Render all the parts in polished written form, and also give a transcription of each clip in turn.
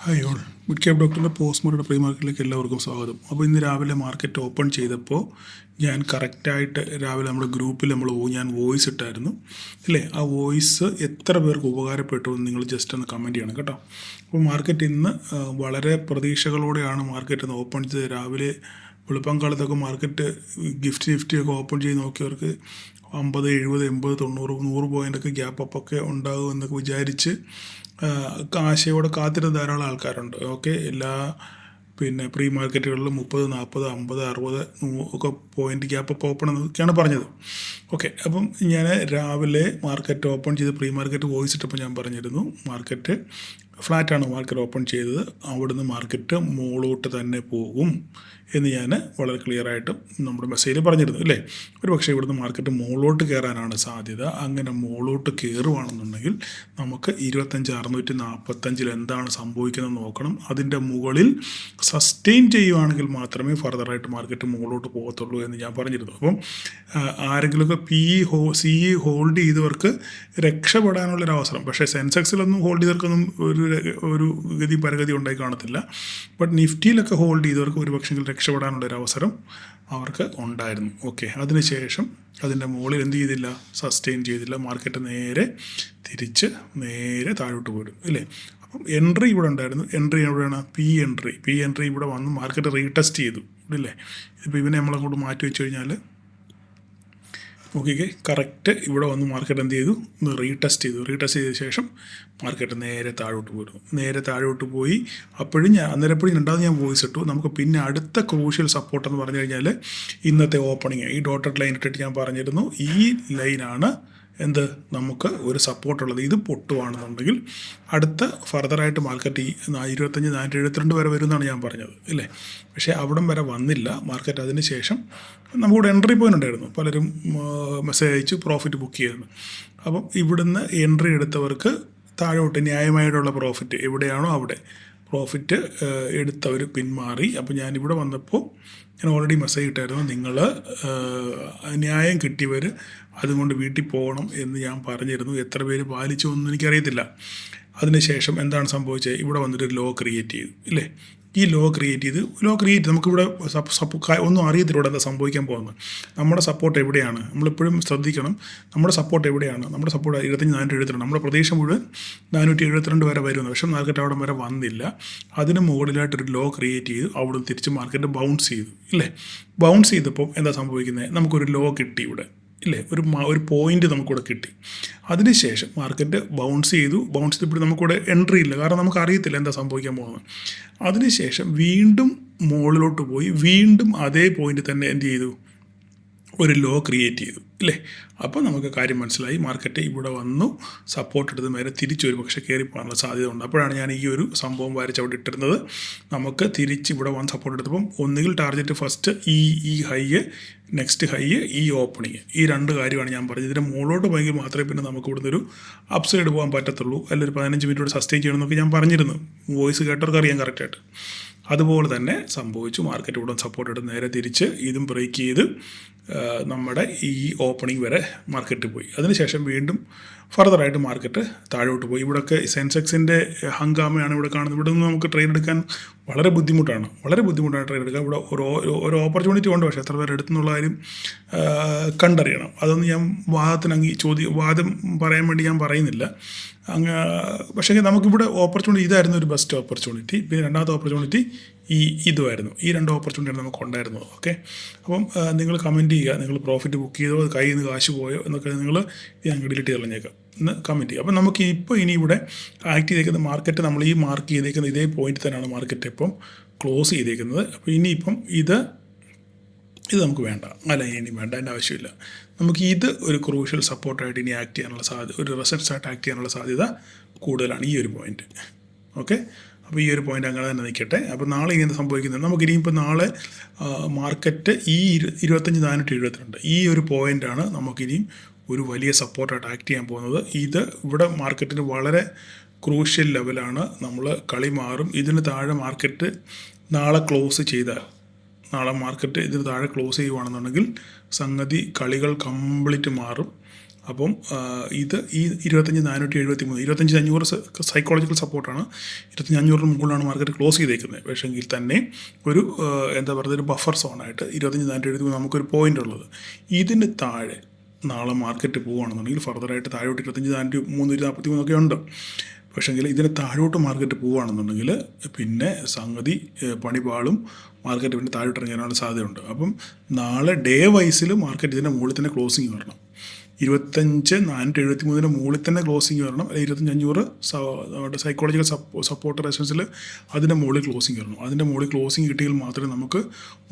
Hi all. Mid cap ഡോക്ടറിൻ്റെ post market pre മാർക്കറ്റിലേക്ക് എല്ലാവർക്കും സ്വാഗതം. അപ്പോൾ ഇന്ന് രാവിലെ മാർക്കറ്റ് ഓപ്പൺ ചെയ്തപ്പോൾ ഞാൻ കറക്റ്റായിട്ട് രാവിലെ നമ്മുടെ ഗ്രൂപ്പിൽ ഞാൻ വോയിസ് ഇട്ടായിരുന്നു അല്ലേ. ആ വോയിസ് എത്ര പേർക്ക് ഉപകാരപ്പെട്ടു എന്ന് നിങ്ങൾ ജസ്റ്റ് ഒന്ന് കമൻറ്റ് ചെയ്യണം കേട്ടോ. അപ്പോൾ മാർക്കറ്റ് ഇന്ന് വളരെ പ്രതീക്ഷകളോടെയാണ് മാർക്കറ്റ് ഇന്ന് ഓപ്പൺ ചെയ്തത്. രാവിലെ വെളുപ്പംകാലത്തൊക്കെ മാർക്കറ്റ് നിഫ്റ്റിയൊക്കെ ഓപ്പൺ ചെയ്ത് നോക്കിയവർക്ക് 50, 70, 80, 90, 100 പോയിൻ്റൊക്കെ ഗ്യാപ്പ് അപ്പൊക്കെ ഉണ്ടാകും എന്നൊക്കെ വിചാരിച്ച് ആശയോടെ കാത്തിരുന്ന ധാരാളം ആൾക്കാരുണ്ട്. ഓക്കെ, എല്ലാ പ്രീ മാർക്കറ്റുകളിലും 30, 40, 50, 60 ഒക്കെ പോയിൻ്റ് ഗ്യാപ്പ് അപ്പ് ഓപ്പൺ എന്നൊക്കെയാണ് പറഞ്ഞത്. ഓക്കെ, അപ്പം ഞാൻ രാവിലെ മാർക്കറ്റ് ഓപ്പൺ ചെയ്ത് പ്രീ മാർക്കറ്റ് വോയിസ് ഇട്ടപ്പോൾ ഞാൻ പറഞ്ഞിരുന്നു മാർക്കറ്റ് ഫ്ലാറ്റാണ് മാർക്കറ്റ് ഓപ്പൺ ചെയ്തത്, അവിടുന്ന് മാർക്കറ്റ് മുകളോട്ട് തന്നെ പോകും എന്ന് ഞാൻ വളരെ ക്ലിയറായിട്ട് നമ്മുടെ മെസ്സേജിൽ പറഞ്ഞിരുന്നു അല്ലേ. ഒരു പക്ഷേ ഇവിടുന്ന് മാർക്കറ്റ് മുകളോട്ട് കയറാനാണ് സാധ്യത. അങ്ങനെ മുകളോട്ട് കയറുവാണെന്നുണ്ടെങ്കിൽ നമുക്ക് 25,645 എന്താണ് സംഭവിക്കുന്നത് നോക്കണം. അതിൻ്റെ മുകളിൽ സസ്റ്റെയിൻ ചെയ്യുവാണെങ്കിൽ മാത്രമേ ഫർദറായിട്ട് മാർക്കറ്റ് മുകളോട്ട് പോകത്തുള്ളൂ എന്ന് ഞാൻ പറഞ്ഞിരുന്നു. അപ്പം ആരെങ്കിലുമൊക്കെ CE ഹോൾഡ് ചെയ്തവർക്ക് രക്ഷപ്പെടാനുള്ളൊരവസരം, പക്ഷേ സെൻസെക്സിലൊന്നും ഹോൾഡ് ചെയ്തവർക്കൊന്നും ഒരു ഗതി പരഗതി ഉണ്ടായി കാണത്തില്ല. ബട്ട് നിഫ്റ്റിയിലൊക്കെ ഹോൾഡ് ചെയ്തവർക്ക് ഒരു പക്ഷേ രക്ഷപ്പെടാനുള്ളൊരവസരം അവർക്ക് ഉണ്ടായിരുന്നു. ഓക്കെ, അതിനുശേഷം അതിൻ്റെ മുകളിൽ എന്ത് ചെയ്തില്ല, സസ്റ്റെയിൻ ചെയ്തില്ല. മാർക്കറ്റ് തിരിച്ച് നേരെ താഴോട്ട് പോരും അല്ലേ. അപ്പം എൻട്രി ഇവിടെ ഉണ്ടായിരുന്നു. എൻട്രി എവിടെയാണ്? പി എൻട്രി ഇവിടെ വന്ന് മാർക്കറ്റ് റീടെസ്റ്റ് ചെയ്തു ഇല്ലേ. ഇപ്പോൾ ഇവനെ നമ്മളങ്ങോട്ട് മാറ്റി വെച്ച് കഴിഞ്ഞാൽ നോക്കിക്കേ, കറക്റ്റ് ഇവിടെ വന്ന് മാർക്കറ്റ് എന്ത് ചെയ്തു, റീടെസ്റ്റ് ചെയ്ത ശേഷം മാർക്കറ്റ് നേരെ താഴോട്ട് പോയി. അപ്പോഴും രണ്ടാമത് ഞാൻ വോയിസ് ഇട്ടു. നമുക്ക് പിന്നെ അടുത്ത ക്രൂഷ്യൽ സപ്പോർട്ട് എന്ന് പറഞ്ഞു കഴിഞ്ഞാൽ ഇന്നത്തെ ഓപ്പണിങ്, ഈ ഡോട്ടഡ് ലൈൻ ഇട്ടിട്ട് ഞാൻ പറഞ്ഞിരുന്നു ഈ ലൈനാണ് നമുക്ക് ഒരു സപ്പോർട്ടുള്ളത്. ഇത് പൊട്ടുവാണെന്നുണ്ടെങ്കിൽ അടുത്ത ഫർദറായിട്ട് മാർക്കറ്റ് ഈ 25,472 വരെ വരുമെന്നാണ് ഞാൻ പറഞ്ഞത് അല്ലേ. പക്ഷേ അവിടം വരെ വന്നില്ല മാർക്കറ്റ്. അതിന് ശേഷം നമുക്കിവിടെ എൻട്രി പോയിൻ്റ് ഉണ്ടായിരുന്നു. പലരും മെസ്സേജ് അയച്ചു പ്രോഫിറ്റ് ബുക്ക് ചെയ്യുന്നു. അപ്പം ഇവിടുന്ന് എൻട്രി എടുത്തവർക്ക് താഴോട്ട് ന്യായമായിട്ടുള്ള പ്രോഫിറ്റ് എവിടെയാണോ അവിടെ പ്രോഫിറ്റ് എടുത്തവർ പിന്മാറി. അപ്പോൾ ഞാനിവിടെ വന്നപ്പോൾ ഞാൻ ഓൾറെഡി മെസ്സേജ് ഇട്ടായിരുന്നു, നിങ്ങൾ ന്യായം കിട്ടിയവർ അതുകൊണ്ട് വീട്ടിൽ പോകണം എന്ന് ഞാൻ പറഞ്ഞിരുന്നു. എത്ര പേര് പാലിച്ചു എന്നൊന്നും എനിക്കറിയത്തില്ല. അതിനുശേഷം എന്താണ് സംഭവിച്ചത്, ഇവിടെ വന്നിട്ട് ലോ ക്രിയേറ്റ് ചെയ്തു ഇല്ലേ. ഈ ലോ ക്രിയേറ്റ് നമുക്കിവിടെ ഒന്നും അറിയത്തില്ല ഇവിടെ എന്താ സംഭവിക്കാൻ പോകുന്നത്. നമ്മുടെ സപ്പോർട്ട് എവിടെയാണ്, നമ്മളെപ്പോഴും ശ്രദ്ധിക്കണം. നമ്മുടെ സപ്പോർട്ട് എവിടെയാണ്? നമ്മുടെ സപ്പോർട്ട് 25,472. നമ്മുടെ പ്രതീക്ഷ മുഴുവൻ 472 വരെ വരുന്നു. പക്ഷേ മാർക്കറ്റ് അവിടെ വരെ വന്നില്ല. അതിന് മുകളിലായിട്ടൊരു ലോ ക്രിയേറ്റ് ചെയ്തു. അവിടെ തിരിച്ച് മാർക്കറ്റ് ബൗൺസ് ചെയ്തു ഇല്ലേ. ബൗൺസ് ചെയ്തപ്പോൾ എന്താ സംഭവിക്കുന്നത്, നമുക്കൊരു ലോ കിട്ടി ഇവിടെ ഇല്ലേ, ഒരു പോയിൻ്റ് നമുക്കിവിടെ കിട്ടി. അതിനുശേഷം മാർക്കറ്റ് ബൗൺസ് ചെയ്തപ്പോൾ നമുക്കിവിടെ എൻട്രി ഇല്ല, കാരണം നമുക്ക് അറിയത്തില്ല എന്താ സംഭവിക്കാൻ പോകുന്നത്. അതിനുശേഷം വീണ്ടും മുകളിലോട്ട് പോയി, വീണ്ടും അതേ പോയിൻ്റ് തന്നെ എന്ത് ചെയ്തു, ഒരു ലോ ക്രിയേറ്റ് ചെയ്തു ഇല്ലേ. അപ്പോൾ നമുക്ക് കാര്യം മനസ്സിലായി, മാർക്കറ്റ് ഇവിടെ വന്നു സപ്പോർട്ട് എടുത്ത് നേരെ തിരിച്ചു വരും, പക്ഷേ കയറി പോകാനുള്ള സാധ്യത ഉണ്ട്. അപ്പോഴാണ് ഞാൻ ഈ ഒരു സംഭവം വരച്ച് അവിടെ ഇട്ടിരുന്നത്. നമുക്ക് തിരിച്ച് ഇവിടെ വന്ന് സപ്പോർട്ട് എടുത്തപ്പം ഒന്നുകിൽ ടാർഗറ്റ് ഫസ്റ്റ് ഈ ഹൈ, നെക്സ്റ്റ് ഹൈ, ഈ ഓപ്പണിങ്, ഈ രണ്ട് കാര്യമാണ് ഞാൻ പറഞ്ഞത്. ഇതിൻ്റെ മുകളിലോട്ട് പോയെങ്കിൽ മാത്രമേ പിന്നെ നമുക്ക് ഇവിടുന്ന് ഒരു അപ്സൈഡ് പോകാൻ പറ്റത്തുള്ളൂ. അല്ലെങ്കിൽ 15 മിനിറ്റ് സസ്റ്റെയിൻ ചെയ്യണമെന്നൊക്കെ ഞാൻ പറഞ്ഞിരുന്നു. വോയിസ് കേട്ടവർക്ക് അറിയാം കറക്റ്റായിട്ട്. അതുപോലെ തന്നെ സംഭവിച്ചു. മാർക്കറ്റ് ഇവിടെ സപ്പോർട്ട് എടുത്ത് നേരെ തിരിച്ച് ഇതും ബ്രേക്ക് ചെയ്ത് നമ്മുടെ ഈ ഓപ്പണിംഗ് വരെ മാർക്കറ്റ് പോയി. അതിനുശേഷം വീണ്ടും ഫർദറായിട്ട് മാർക്കറ്റ് താഴോട്ട് പോയി. ഇവിടെയൊക്കെ സെൻസെക്സിൻ്റെ ഹങ്കാമയാണ് ഇവിടെ കാണുന്നത്. ഇവിടെ നിന്ന് നമുക്ക് ട്രേഡ് എടുക്കാൻ വളരെ ബുദ്ധിമുട്ടാണ് ട്രേഡ് എടുക്കാൻ. ഇവിടെ ഒരു ഓപ്പർച്യൂണിറ്റി ഉണ്ട്, പക്ഷേ എത്ര പേര് എടുത്തെന്നുള്ള കാര്യം കണ്ടറിയണം. അതൊന്നും ഞാൻ വാദം പറയാൻ വേണ്ടി ഞാൻ പറയുന്നില്ല. പക്ഷേ നമുക്കിവിടെ ഓപ്പർച്യൂണിറ്റി ഇതായിരുന്നു ഒരു ബെസ്റ്റ് ഓപ്പർച്യൂണിറ്റി. പിന്നെ രണ്ടാമത്തെ ഓപ്പർച്യൂണിറ്റി ഇതുമായിരുന്നു. ഈ രണ്ട് ഓപ്പർച്യൂണിറ്റിയാണ് നമുക്ക് ഉണ്ടായിരുന്നത്. ഓക്കെ, അപ്പം നിങ്ങൾ കമൻറ്റ് ചെയ്യുക, നിങ്ങൾ പ്രോഫിറ്റ് ബുക്ക് ചെയ്തോ, കയ്യിൽ നിന്ന് കാശ് പോയോ എന്നൊക്കെ നിങ്ങൾ ഞാൻ ഡിലീറ്റ് കളഞ്ഞേക്കാം എന്ന് കമൻറ്റ് ചെയ്യുക. അപ്പം നമുക്ക് ഇനി ഇവിടെ ആക്ട് ചെയ്തേക്കുന്ന മാർക്കറ്റ്, നമ്മൾ ഈ മാർക്ക് ചെയ്തേക്കുന്ന ഇതേ പോയിന്റ് തന്നെയാണ് മാർക്കറ്റ് ഇപ്പം ക്ലോസ് ചെയ്തേക്കുന്നത്. അപ്പോൾ ഇനിയിപ്പം ഇത് നമുക്ക് വേണ്ട, ഇനി വേണ്ട, അതിൻ്റെ ആവശ്യമില്ല. നമുക്ക് ഇത് ഒരു ക്രൂഷ്യൽ സപ്പോർട്ടായിട്ട് ഇനി ആക്ട് ചെയ്യാനുള്ള സാധ്യത, ഒരു റെസിസ്റ്റൻസായിട്ട് ആക്ട് ചെയ്യാനുള്ള സാധ്യത കൂടുതലാണ് ഈ ഒരു പോയിന്റ്. ഓക്കെ, അപ്പോൾ ഈ ഒരു പോയിന്റ് അങ്ങനെ തന്നെ നിൽക്കട്ടെ. അപ്പോൾ നാളെ ഇനി എന്ത് സംഭവിക്കുന്നത്, നമുക്കിനിയിപ്പോൾ നാളെ മാർക്കറ്റ് ഈ 25,472 ഈ ഒരു പോയിൻ്റാണ് നമുക്കിനിയും ഒരു വലിയ സപ്പോർട്ടായിട്ട് ആക്ട് ചെയ്യാൻ പോകുന്നത്. ഇവിടെ മാർക്കറ്റിന് വളരെ ക്രൂഷ്യൽ ലെവലാണ്. നമ്മൾ കളി മാറും. ഇതിന് താഴെ മാർക്കറ്റ് നാളെ മാർക്കറ്റ് ഇതിന് താഴെ ക്ലോസ് ചെയ്യുകയാണെന്നുണ്ടെങ്കിൽ സംഗതി കളികൾ കംപ്ലീറ്റ് മാറും. അപ്പം ഇത് ഈ 25,473 25,500 സൈക്കോളജിക്കൽ സപ്പോർട്ടാണ്. 25,500 മുകളിലാണ് മാർക്കറ്റ് ക്ലോസ് ചെയ്തേക്കുന്നത്. പക്ഷേ എങ്കിൽ തന്നെ ഒരു എന്താ പറയുക ഒരു ബഫർ സോണായിട്ട് 25,473 നമുക്കൊരു പോയിൻ്റ് ഉള്ളത്. ഇതിന് താഴെ നാളെ മാർക്കറ്റ് പോവുകയാണെന്നുണ്ടെങ്കിൽ ഫർദറായിട്ട് താഴോട്ട് 25,343 ഒക്കെ ഉണ്ട്. പക്ഷേങ്കിൽ ഇതിന് താഴോട്ട് മാർക്കറ്റ് പോവുകയാണെന്നുണ്ടെങ്കിൽ പിന്നെ സംഗതി പണിപാളും, മാർക്കറ്റ് പിന്നെ താഴോട്ട് ഇറങ്ങാനുള്ള സാധ്യതയുണ്ട്. അപ്പം നാളെ ഡേ വൈസിൽ മാർക്കറ്റ് ഇതിൻ്റെ മുകളിൽ തന്നെ ക്ലോസിങ് വരണം. 25,473 മുകളിൽ തന്നെ ക്ലോസിങ് വരണം. അല്ലെങ്കിൽ 25,500 സൈക്കോളജിക്കൽ സപ്പോർട്ട് റെസിസ്റ്റൻസിൽ അതിൻ്റെ മുകളിൽ ക്ലോസിങ് വരണം. അതിൻ്റെ മുകളിൽ ക്ലോസിങ് കിട്ടിയാൽ മാത്രമേ നമുക്ക്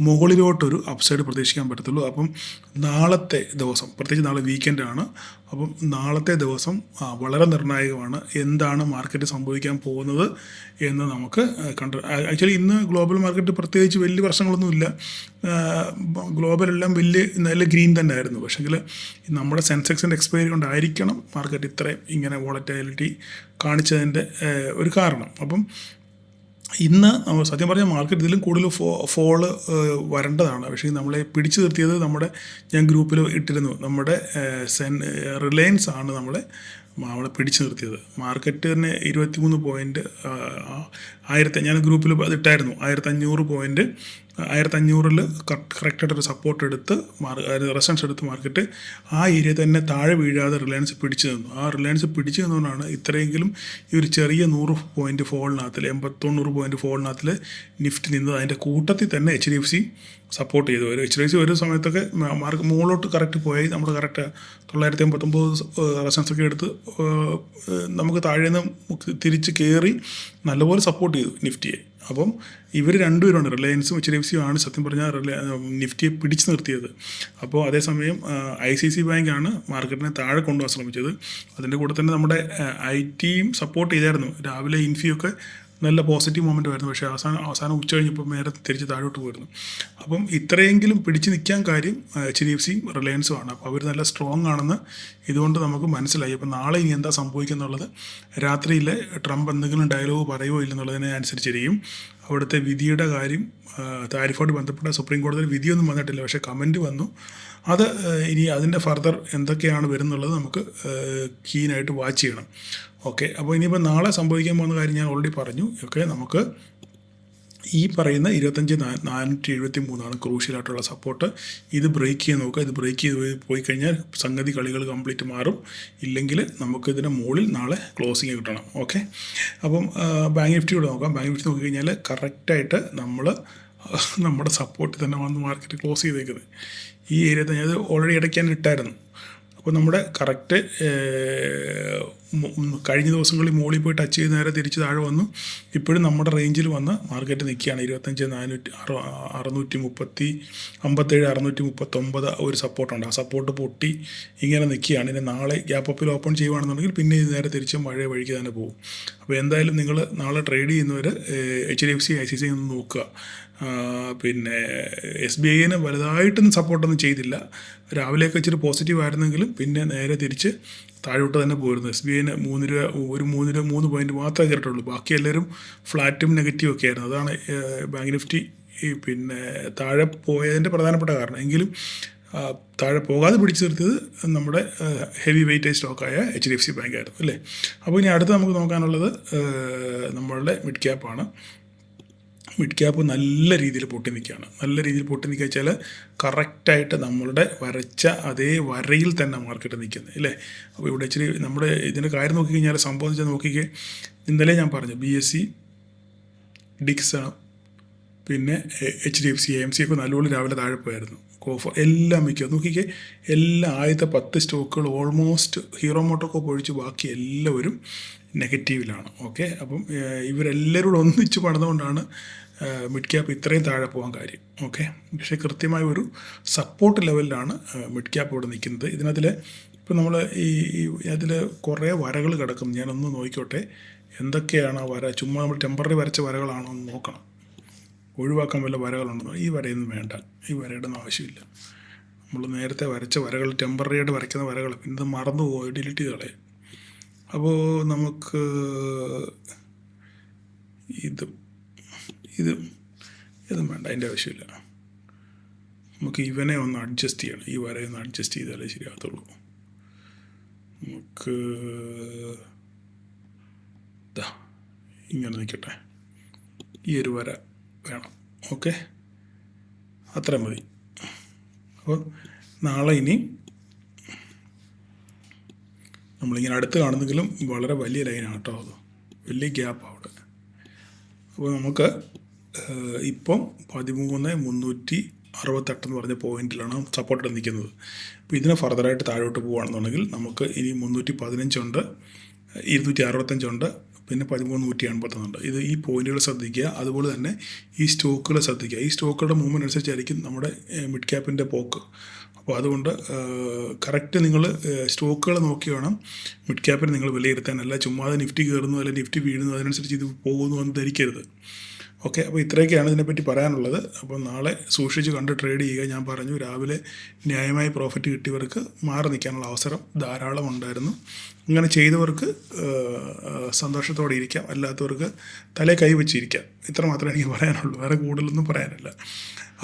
മുകളിലോട്ടൊരു അപ്സൈഡ് പ്രതീക്ഷിക്കാൻ പറ്റത്തുള്ളൂ. അപ്പം നാളത്തെ ദിവസം, പ്രത്യേകിച്ച് നാളെ വീക്കെൻഡാണ്, അപ്പം നാളത്തെ ദിവസം വളരെ നിർണായകമാണ്. എന്താണ് മാർക്കറ്റ് സംഭവിക്കാൻ പോകുന്നത് എന്ന് നമുക്ക് ആക്ച്വലി ഇന്ന് ഗ്ലോബൽ മാർക്കറ്റ് പ്രത്യേകിച്ച് വലിയ പ്രശ്നങ്ങളൊന്നുമില്ല. ഗ്ലോബലെല്ലാം നല്ല ഗ്രീൻ തന്നെ ആയിരുന്നു. പക്ഷേങ്കിൽ നമ്മുടെ സെൻസെക്സിൻ്റെ എക്സ്പയറി കൊണ്ടായിരിക്കണം മാർക്കറ്റ് ഇത്രയും ഇങ്ങനെ വോളറ്റാലിറ്റി കാണിച്ചതിൻ്റെ ഒരു കാരണം. അപ്പം ഇന്ന് സത്യം പറഞ്ഞാൽ മാർക്കറ്റ് ഇതിലും കൂടുതൽ ഫോള് വരേണ്ടതാണ്. പക്ഷേ നമ്മളെ പിടിച്ചു നിർത്തിയത് ഞാൻ ഗ്രൂപ്പിൽ ഇട്ടിരുന്നു, നമ്മുടെ റിലയൻസ് ആണ് നമ്മളെ പിടിച്ചു നിർത്തിയത്. മാർക്കറ്റ് തന്നെ 23 പോയിൻറ്റ് ഞാൻ ഗ്രൂപ്പിൽ അതിട്ടായിരുന്നു. 1,500 പോയിൻറ്റ് 1,500 കറക്റ്റായിട്ടൊരു സപ്പോർട്ട് എടുത്ത് റെസൻസ് എടുത്ത് മാർക്കറ്റ് ആ ഏരിയ തന്നെ താഴെ വീഴാതെ റിലയൻസ് പിടിച്ചു നിന്നു. ആ റിലയൻസ് പിടിച്ചു നിന്നുകൊണ്ടാണ് ഇത്രയെങ്കിലും ഈ ഒരു ചെറിയ 100 പോയിൻറ്റ് ഫോളിനകത്തിൽ 80-90 പോയിൻറ്റ് ഫോളിനകത്തിൽ നിഫ്റ്റി നിന്നത്. അതിൻ്റെ കൂട്ടത്തിൽ തന്നെ HDFC സപ്പോർട്ട് ചെയ്തു. HDFC ഒരു സമയത്തൊക്കെ മാർക്കറ്റ് മുകളിലോട്ട് കറക്റ്റ് പോയി നമ്മുടെ കറക്റ്റ് 989 റെസൻസൊക്കെ എടുത്ത് നമുക്ക് താഴെ നിന്ന് തിരിച്ച് കയറി നല്ലപോലെ സപ്പോർട്ട് ചെയ്തു നിഫ്റ്റിയെ. അപ്പം ഇവർ രണ്ടുപേരുണ്ട്, റിലയൻസും HDFC ആണ് സത്യം പറഞ്ഞാൽ നിഫ്റ്റിയെ പിടിച്ചു നിർത്തിയത്. അപ്പോൾ അതേസമയം ICICI ബാങ്കാണ് മാർക്കറ്റിനെ താഴെ കൊണ്ടുപോകാൻ ശ്രമിച്ചത്. അതിൻ്റെ കൂടെ തന്നെ നമ്മുടെ IT സപ്പോർട്ട് ചെയ്തായിരുന്നു. രാവിലെ ഇൻഫിയൊക്കെ നല്ല പോസിറ്റീവ് മൊമെൻ്റ് ആയിരുന്നു. പക്ഷേ അവസാനം ഉച്ച കഴിഞ്ഞപ്പോൾ നേരെ തിരിച്ച് താഴോട്ട് പോയിരുന്നു. അപ്പം ഇത്രയെങ്കിലും പിടിച്ച് നിൽക്കാൻ കാര്യം HDFC റിലയൻസും ആണ്. അപ്പോൾ അവർ നല്ല സ്ട്രോങ് ആണെന്ന് ഇതുകൊണ്ട് നമുക്ക് മനസ്സിലായി. അപ്പോൾ നാളെ ഇനി എന്താ സംഭവിക്കുന്നുള്ളത് രാത്രിയിൽ ട്രംപ് എന്തെങ്കിലും ഡയലോഗ് പറയുമോ ഇല്ലെന്നുള്ളതിനെ അനുസരിച്ചിരിക്കും. അവിടുത്തെ വിധിയുടെ കാര്യം, താരിഫോട് ബന്ധപ്പെട്ട സുപ്രീം കോടതിയിൽ വിധിയൊന്നും വന്നിട്ടില്ല, പക്ഷേ കമൻറ്റ് വന്നു. അത് ഇനി അതിൻ്റെ ഫർദർ എന്തൊക്കെയാണ് വരുന്നുള്ളത് നമുക്ക് കീനായിട്ട് വാച്ച് ചെയ്യണം. ഓക്കെ, അപ്പോൾ ഇനിയിപ്പോൾ നാളെ സംഭവിക്കാൻ പോകുന്ന കാര്യം ഞാൻ ഓൾറെഡി പറഞ്ഞു. ഓക്കെ, നമുക്ക് ഈ പറയുന്ന 25,473 ക്രൂഷ്യലായിട്ടുള്ള സപ്പോർട്ട്. ഇത് ബ്രേക്ക് ചെയ്ത് നോക്കുക. ഇത് ബ്രേക്ക് ചെയ്ത് പോയി കഴിഞ്ഞാൽ സംഗതി കളികൾ കംപ്ലീറ്റ് മാറും. ഇല്ലെങ്കിൽ നമുക്ക് ഇതിന് മുകളിൽ നാളെ ക്ലോസിങ് കിട്ടണം. ഓക്കെ, അപ്പം ബാങ്ക് നിഫ്റ്റിയോട് നോക്കാം. ബാങ്ക് നിഫ്റ്റി നോക്കിക്കഴിഞ്ഞാൽ കറക്റ്റായിട്ട് നമ്മുടെ സപ്പോർട്ട് തന്നെ വന്ന് മാർക്കറ്റ് ക്ലോസ് ചെയ്തേക്കുന്നത് ഈ ഏരിയ തന്നെ. അത് ഓൾറെഡി ഇടയ്ക്കാൻ ഇട്ടായിരുന്നു. അപ്പോൾ നമ്മുടെ കറക്റ്റ് കഴിഞ്ഞ ദിവസങ്ങളിൽ മുകളിൽ പോയി ടച്ച് ചെയ്ത് നേരെ തിരിച്ച് താഴെ വന്നു. ഇപ്പോഴും നമ്മുടെ റേഞ്ചിൽ വന്ന് മാർക്കറ്റ് നിൽക്കുകയാണ്. 25,657 ഒരു സപ്പോർട്ടുണ്ട്. ആ സപ്പോർട്ട് പൊട്ടി ഇങ്ങനെ നിൽക്കുകയാണ്. ഇനി നാളെ ഗ്യാപ്പ് അപ്പിൽ ഓപ്പൺ ചെയ്യുകയാണെന്നുണ്ടെങ്കിൽ പിന്നെ ഇത് നേരെ തിരിച്ച് മഴ വഴിക്ക് തന്നെ പോകും. അപ്പോൾ എന്തായാലും നിങ്ങൾ നാളെ ട്രേഡ് ചെയ്യുന്നവർ HDFC ICICI ഒന്ന് നോക്കുക. പിന്നെ SBIന് വലുതായിട്ടൊന്നും സപ്പോർട്ടൊന്നും ചെയ്തില്ല. രാവിലെയൊക്കെ ഇച്ചിരി പോസിറ്റീവ് ആയിരുന്നെങ്കിലും പിന്നെ നേരെ തിരിച്ച് താഴോട്ട് തന്നെ പോയിരുന്നു. SBIന് 3 പോയിൻറ്റ് മാത്രമേ കയറിയിട്ടുള്ളൂ. ബാക്കി എല്ലാവരും ഫ്ലാറ്റും നെഗറ്റീവും ഒക്കെ ആയിരുന്നു. അതാണ് ബാങ്ക് നിഫ്റ്റി പിന്നെ താഴെ പോയതിൻ്റെ പ്രധാനപ്പെട്ട കാരണം. എങ്കിലും താഴെ പോകാതെ പിടിച്ചു നിർത്തിയത് നമ്മുടെ ഹെവി വെയിറ്റേജ് സ്റ്റോക്കായ HDFC ബാങ്ക് ആയിരുന്നു അല്ലേ. അപ്പോൾ ഇനി അടുത്ത് നമുക്ക് നോക്കാനുള്ളത് നമ്മളുടെ മിഡ് ക്യാപ്പാണ്. മിഡ് ക്യാപ്പ് നല്ല രീതിയിൽ പൊട്ടി നിൽക്കുകയാണ്. നല്ല രീതിയിൽ പൊട്ടി നിൽക്കുക വെച്ചാൽ കറക്റ്റായിട്ട് നമ്മളുടെ വരച്ച അതേ വരയിൽ തന്നെ മാർക്കറ്റ് നിൽക്കുന്നത് അല്ലേ. അപ്പോൾ ഇവിടെ ഇച്ചിരി നമ്മുടെ ഇതിൻ്റെ കാര്യം നോക്കിക്കഴിഞ്ഞാൽ സംഭവം വെച്ചാൽ നോക്കിക്കേ, ഇന്നലെ ഞാൻ പറഞ്ഞു BSE, ഡിക്സൺ, പിന്നെ HDFC, AMC ഒക്കെ നല്ലപോലെ രാവിലെ താഴെ പോയായിരുന്നു. കോഫർ എല്ലാം മിക്കുക നോക്കിക്കേ, എല്ലാ ആദ്യത്തെ 10 സ്റ്റോക്കുകൾ ഓൾമോസ്റ്റ് ഹീറോ മോട്ടോകോപ്പ് ഒഴിച്ച് ബാക്കി എല്ലാവരും നെഗറ്റീവിലാണ്. ഓക്കെ, അപ്പം ഇവരെല്ലാവരും ഒന്നിച്ച് പണിതുകൊണ്ടാണ് മിഡ് ക്യാപ്പ് ഇത്രയും താഴെ പോകാൻ കാര്യം. ഓക്കെ, പക്ഷേ കൃത്യമായ ഒരു സപ്പോർട്ട് ലെവലിലാണ് മിഡ് ക്യാപ്പ് ഇവിടെ നിൽക്കുന്നത്. ഇതിനകത്തിൽ ഇപ്പം നമ്മൾ അതിൽ കുറേ വരകൾ കിടക്കും. ഞാനൊന്ന് നോക്കിക്കോട്ടെ എന്തൊക്കെയാണ് ആ വര. ചുമ്മാ നമ്മൾ ടെമ്പററി വരച്ച വരകളാണോ എന്ന് നോക്കണം. ഒഴിവാക്കാൻ വല്ല വരകളുണ്ടെന്നോ? ഈ വരയൊന്നും വേണ്ട, ഈ വരയുടെ ഒന്നും ആവശ്യമില്ല. നമ്മൾ നേരത്തെ വരച്ച വരകൾ, ടെമ്പററിയായിട്ട് വരയ്ക്കുന്ന വരകൾ പിന്നെ മറന്നു പോയി ഡിലീറ്റ് ചെയ്ത് കളയും. അപ്പോൾ നമുക്ക് ഇതും വേണ്ട, അതിൻ്റെ ആവശ്യമില്ല. നമുക്ക് ഇവനെ ഒന്ന് അഡ്ജസ്റ്റ് ചെയ്യണം. ഈ വരയൊന്ന് അഡ്ജസ്റ്റ് ചെയ്താലേ ശരിയാകത്തുള്ളൂ. നമുക്ക് ദാ ഇങ്ങനെ നിൽക്കട്ടെ, ഈ ഒരു വര വേണം. ഓക്കെ, അത്ര മതി. അപ്പോൾ നാളെ ഇനി നമ്മളിങ്ങനെ അടുത്ത് കാണുന്നെങ്കിലും വളരെ വലിയ ലൈനാണ് കേട്ടോ, അത് വലിയ ഗ്യാപ്പ് അവിടെ. അപ്പോൾ നമുക്ക് ഇപ്പം 13,368 എന്ന് പറഞ്ഞ പോയിന്റിലാണ് സപ്പോർട്ട് നിൽക്കുന്നത്. അപ്പോൾ ഇതിന് ഫർദറായിട്ട് താഴോട്ട് പോവുകയാണെന്നുണ്ടെങ്കിൽ നമുക്ക് ഇനി 315 ഉണ്ട്, 265 ഉണ്ട്, പിന്നെ 13,181 ഇത് ഈ പോയിന്റുകൾ ശ്രദ്ധിക്കുക. അതുപോലെ തന്നെ ഈ സ്റ്റോക്കുകൾ ശ്രദ്ധിക്കുക. ഈ സ്റ്റോക്കുകളുടെ മൂവ്മെൻറ്റ് അനുസരിച്ചായിരിക്കും നമ്മുടെ മിഡ് ക്യാപ്പിൻ്റെ പോക്ക്. അപ്പോൾ അതുകൊണ്ട് കറക്റ്റ് നിങ്ങൾ സ്റ്റോക്കുകൾ നോക്കി വേണം മിഡ് ക്യാപ്പിന് നിങ്ങൾ വിലയിരുത്താൻ. അല്ല ചുമ്മാതെ നിഫ്റ്റി കയറുന്നു അല്ലെങ്കിൽ നിഫ്റ്റി വീഴുന്നു അതിനനുസരിച്ച് ഇത് പോകുന്നു എന്ന് ധരിക്കരുത്. ഓക്കെ, അപ്പോൾ ഇത്രയൊക്കെയാണ് ഇതിനെപ്പറ്റി പറയാനുള്ളത്. അപ്പോൾ നാളെ സൂക്ഷിച്ച് കണ്ട് ട്രേഡ് ചെയ്യുക. ഞാൻ പറഞ്ഞു രാവിലെ ന്യായമായി പ്രോഫിറ്റ് കിട്ടിയവർക്ക് മാറി നിൽക്കാനുള്ള അവസരം ധാരാളം ഉണ്ടായിരുന്നു. അങ്ങനെ ചെയ്തവർക്ക് സന്തോഷത്തോടെ ഇരിക്കാം, അല്ലാത്തവർക്ക് തലേ കൈ വെച്ചിരിക്കാം. ഇത്ര മാത്രമേ എനിക്ക് പറയാനുള്ളൂ, വേറെ കൂടുതലൊന്നും പറയാനില്ല.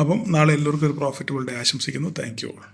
അപ്പം നാളെ എല്ലാവർക്കും ഒരു പ്രോഫിറ്റബിൾ ഡേ ആശംസിക്കുന്നു. Thank you all.